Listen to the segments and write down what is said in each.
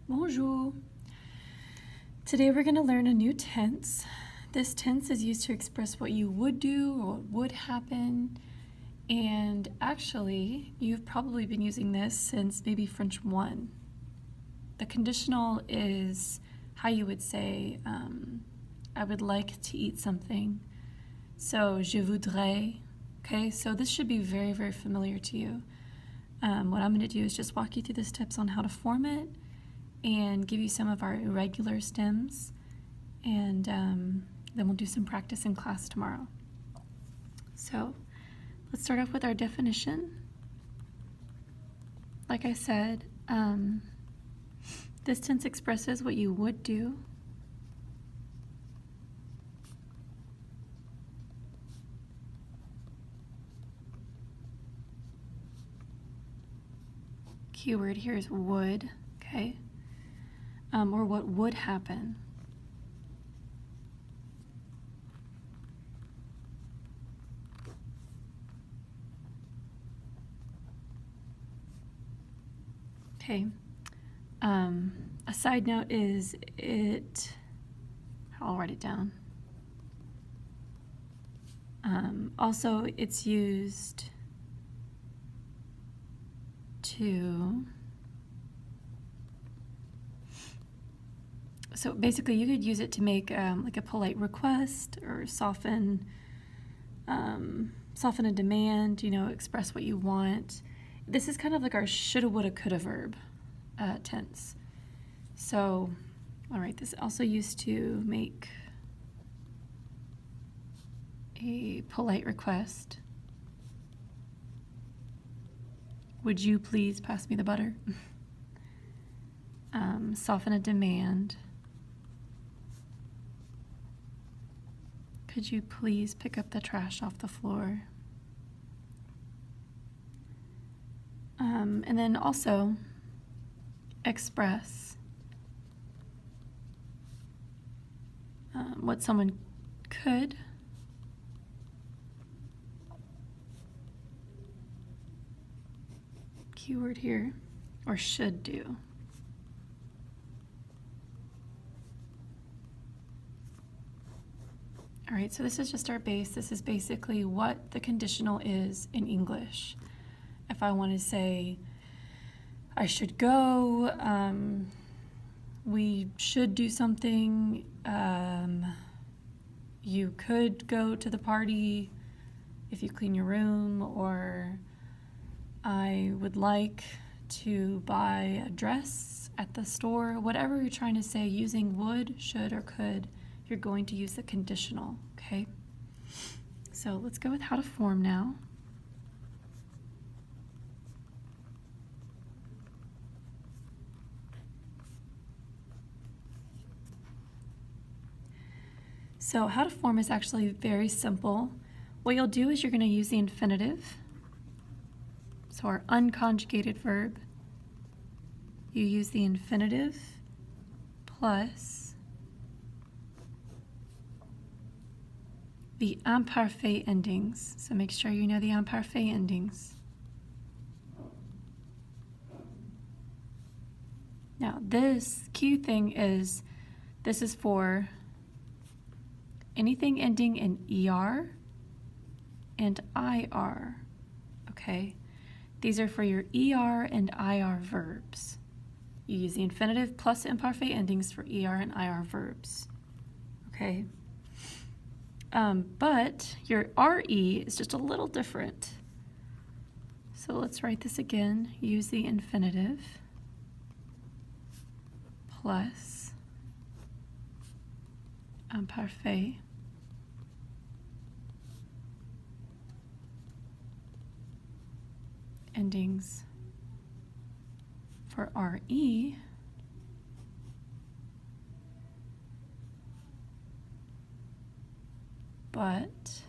Bonjour. Today we're going to learn a new tense. This tense is used to express what you would do or what would happen. And actually, you've probably been using this since maybe French 1. The conditional is how you would say, I would like to eat something. So, je voudrais. Okay, so this should be very, very familiar to you. What I'm going to do is just walk you through the steps on how to form it and give you some of our irregular stems, and then we'll do some practice in class tomorrow. So let's start off with our definition. Like I said, this tense expresses what you would do. Keyword here is would, okay? Or what would happen. Okay. A side note is I'll write it down. Also, it's used to, so basically you could use it to make like a polite request or soften a demand, express what you want. This is kind of like our shoulda, woulda, coulda verb tense. So, all right, this is also used to make a polite request. Would you please pass me the butter? Soften a demand. Could you please pick up the trash off the floor? And then also express what someone could keyword here or should do. All right, so this is just our base. This is basically what the conditional is in English. If I want to say, I should go, we should do something, you could go to the party if you clean your room, or I would like to buy a dress at the store. Whatever you're trying to say using would, should, or could, you're going to use the conditional, okay? So let's go with how to form now. So how to form is actually very simple. What you'll do is you're going to use the infinitive. So our unconjugated verb, you use the infinitive plus the imparfait endings. So make sure you know the imparfait endings. Now this key thing is, this is for anything ending in ER and IR, okay? These are for your ER and IR verbs. You use the infinitive plus imparfait endings for ER and IR verbs, okay? But your RE is just a little different. So let's write this again. Use the infinitive plus imparfait endings for RE, but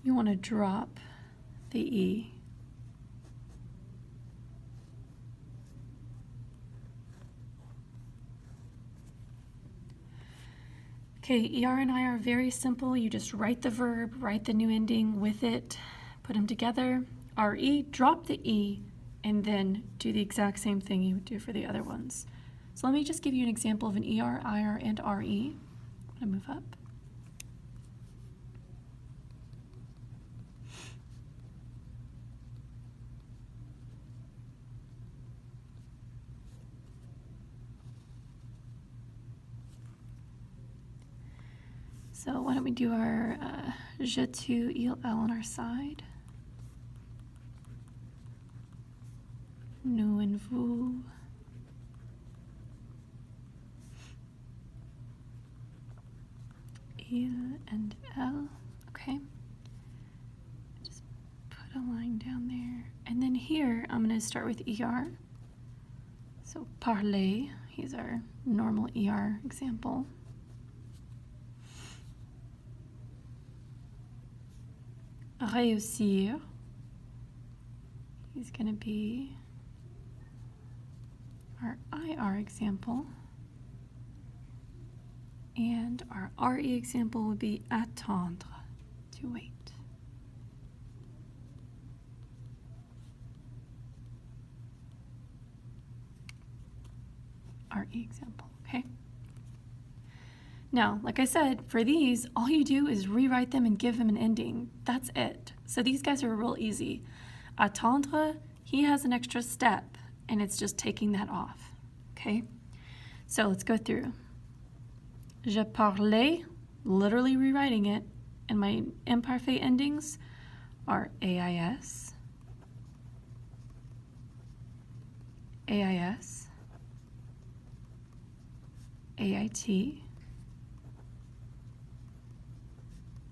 you want to drop the E. Okay, ER and I are very simple. You just write the verb, write the new ending with it, put them together. RE, drop the E, and then do the exact same thing you would do for the other ones. So let me just give you an example of an ER, IR, and RE. I'm gonna move up. So why don't we do our je, tu, il, elle on our side. Nous and vous. Il and elle. Okay. Just put a line down there. And then here, I'm going to start with ER. So parler, he's our normal ER example. Réussir, he's going to be our IR example. And our RE example would be attendre, to wait. RE example, okay? Now, like I said, for these, all you do is rewrite them and give them an ending. That's it. So these guys are real easy. Attendre, he has an extra step, and it's just taking that off, okay? So let's go through. Je parlais, literally rewriting it, and my imparfait endings are AIS, AIS, AIT,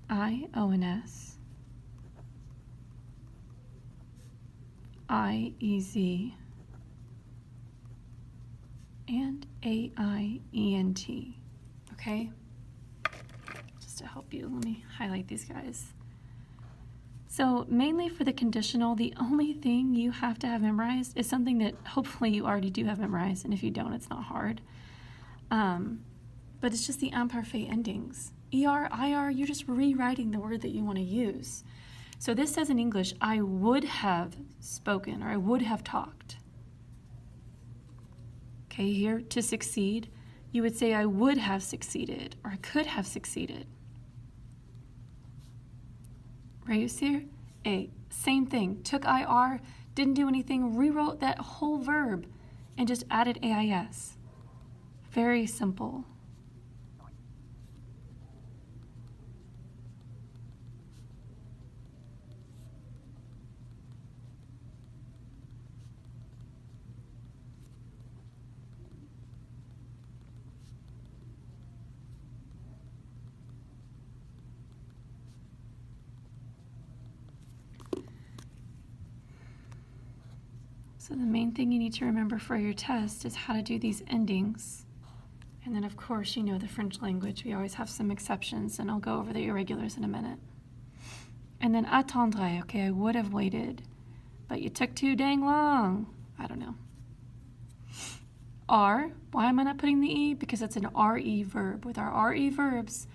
IONS, IEZ, and AIENT. Okay? Just to help you, let me highlight these guys. So mainly for the conditional, the only thing you have to have memorized is something that hopefully you already do have memorized, and if you don't, it's not hard. But it's just the imparfait endings. ER, IR, you're just rewriting the word that you want to use. So this says in English, I would have spoken, or I would have talked. Okay, here, to succeed, you would say I would have succeeded, or I could have succeeded. Réussir, same thing. Took IR, didn't do anything, rewrote that whole verb, and just added AIS. Very simple. So the main thing you need to remember for your test is how to do these endings. And then of course, you know the French language. We always have some exceptions, and I'll go over the irregulars in a minute. And then attendre, okay, I would have waited, but you took too dang long. I don't know. R, why am I not putting the E? Because it's an RE verb. With our RE verbs,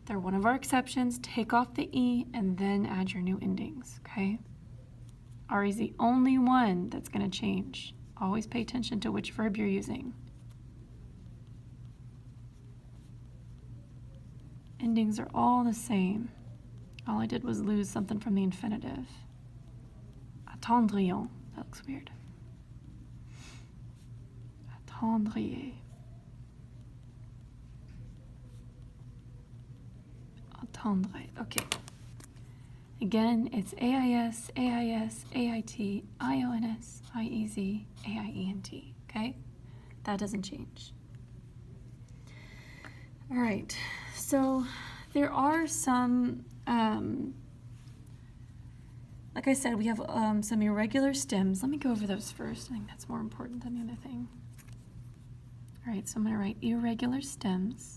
they're one of our exceptions. Take off the E and then add your new endings, okay? R is the only one that's going to change. Always pay attention to which verb you're using. Endings are all the same. All I did was lose something from the infinitive. Attendrions. That looks weird. Attendriez. Attendre. Okay. Again, it's AIS, AIS, AIT, IONS, IEZ, AIENT, okay? That doesn't change. All right, so there are some, like I said, we have some irregular stems. Let me go over those first. I think that's more important than the other thing. All right, so I'm gonna write irregular stems.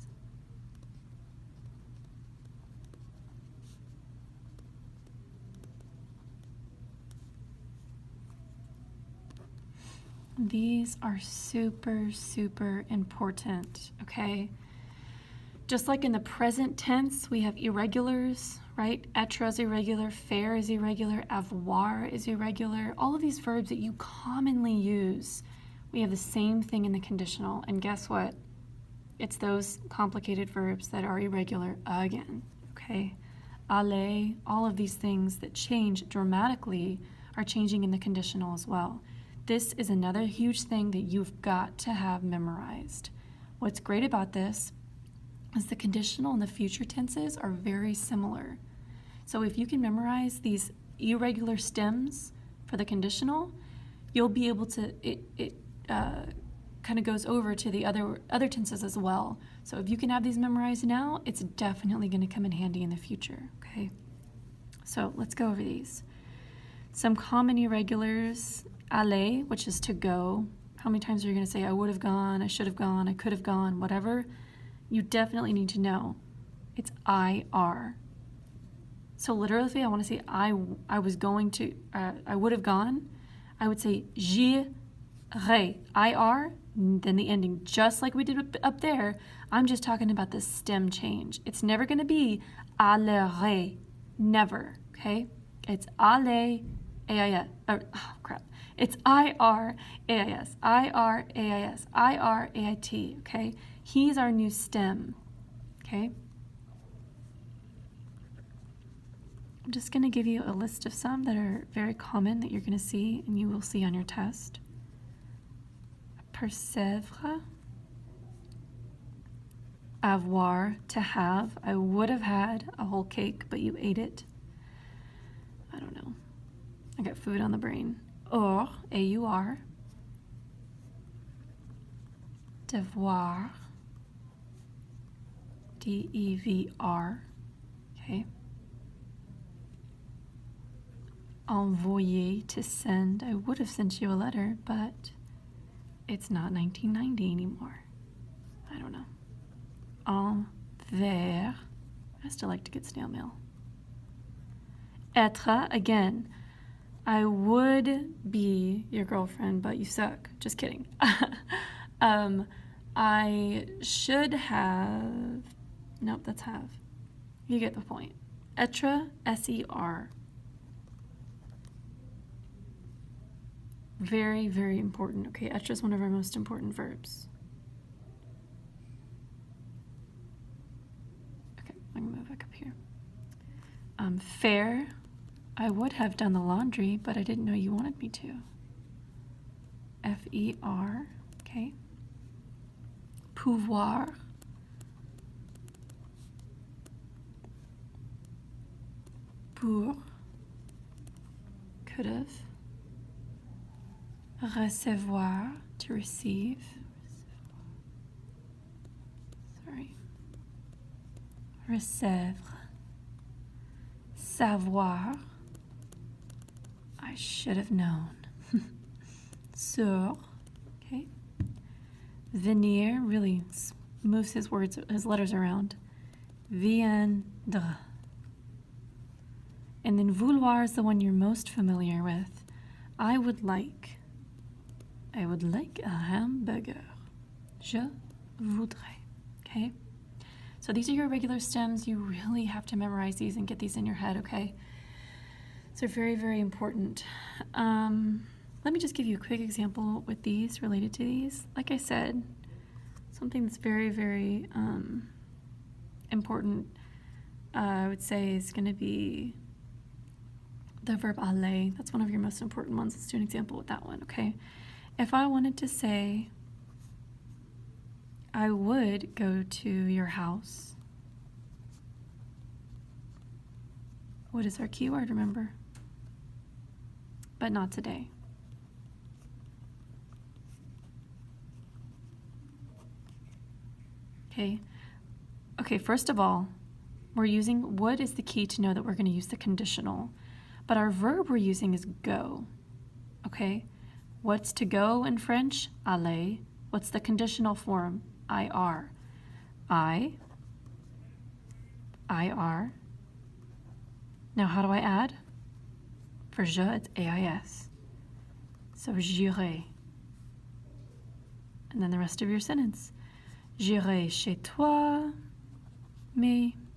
These are super, super important, okay? Just like in the present tense, we have irregulars, right? Être is irregular, faire is irregular, avoir is irregular. All of these verbs that you commonly use, we have the same thing in the conditional. And guess what? It's those complicated verbs that are irregular again, okay? Aller, all of these things that change dramatically are changing in the conditional as well. This is another huge thing that you've got to have memorized. What's great about this is the conditional and the future tenses are very similar. So if you can memorize these irregular stems for the conditional, you'll be able to, it kind of goes over to the other tenses as well. So if you can have these memorized now, it's definitely going to come in handy in the future, okay? So let's go over these. Some common irregulars, aller, which is to go. How many times are you going to say, I would have gone, I should have gone, I could have gone, whatever? You definitely need to know. It's IR. So literally, if I want to say I was going to, I would have gone, I would say j'irai, IR, then the ending, just like we did up there. I'm just talking about the stem change. It's never going to be allerai, never, okay? It's aller, AIS, oh crap. It's IR-AIS, IR-AIS, IR-AIT, okay? He's our new stem, okay? I'm just going to give you a list of some that are very common that you're going to see and you will see on your test. Percevoir, avoir, to have. I would have had a whole cake, but you ate it. I don't know. I got food on the brain. Or, A-U-R. Devoir. D-E-V-R. Okay. Envoyer, to send. I would have sent you a letter, but it's not 1990 anymore. I don't know. Envers. I still like to get snail mail. Être, again. I would be your girlfriend, but you suck. Just kidding. I should have... Nope, that's have. You get the point. Être, S-E-R. Very, very important. Okay, être is one of our most important verbs. Okay, I'm gonna move back up here. Faire. I would have done the laundry, but I didn't know you wanted me to. F-E-R, okay. Pouvoir. Pour. Could have. Recevoir, to receive. Sorry. Recevre. Savoir. I should have known. Sur, okay. Venir really moves his letters around. Viendre. And then vouloir is the one you're most familiar with. I would like a hamburger. Je voudrais, okay? So these are your regular stems. You really have to memorize these and get these in your head, okay? So very, very important. Let me just give you a quick example with these, related to these. Like I said, something that's very, very important, I would say, is going to be the verb aller. That's one of your most important ones. Let's do an example with that one, okay? If I wanted to say, I would go to your house. What is our keyword, remember? But not today. Okay, first of all, we're using would is the key to know that we're going to use the conditional. But our verb we're using is go. Okay? What's to go in French? Aller. What's the conditional form? IR. I. IR. Now how do I add? For je, it's AIS. So j'irai. And then the rest of your sentence. J'irai chez toi. may